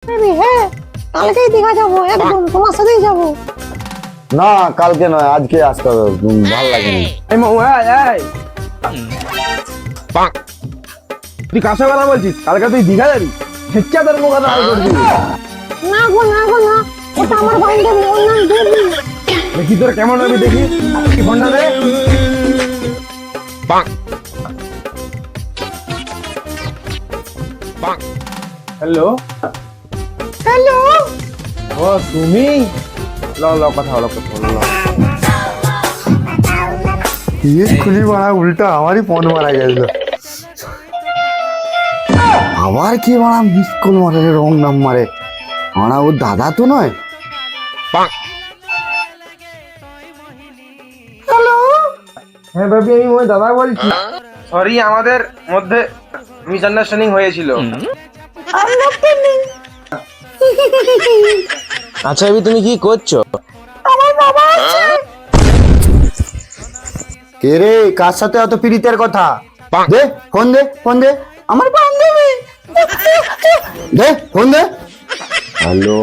হ্যাঁ, কালকেই দীঘা যাবো, একদম তোমার সাথেই যাবো। না কালকে নয়, আজকে আসতে হবে, ভালো লাগেনি। তুই কাছে কথা বলছিস? কালকে তুই দীঘা যাবি? হেচ্চা তোর মুখ কথা করছিস। না গো না গো না, ওটা আমার বান্ধবী, ওর নাম দেবী। দেখি তোর কেমন হবে, দেখি কি ফোনটা দে। হ্যালো হ্যালো, ও তুমি? ল ল কথা হলো, কথা হলো। খুলি মারা উল্টা আমারই ফোন মারা গেল। আবার কি মারা মিস কল মারে, রং নাম্বারে মারা। ওর দাদা তো নয়। হ্যাঁ বেবি, আমি ওই দাদা বলছি। সরি, আমাদের মধ্যে মিসআন্ডারস্ট্যান্ডিং হয়েছিল। আচ্ছা এবি, তুমি কি করছো? আমার বাবা আছে। কে রে, কার সাথে অত প্রীতের কথা? দে ফোন দে, ফোন দে। আমার বান্ধবী, দে ফোন দে। হ্যালো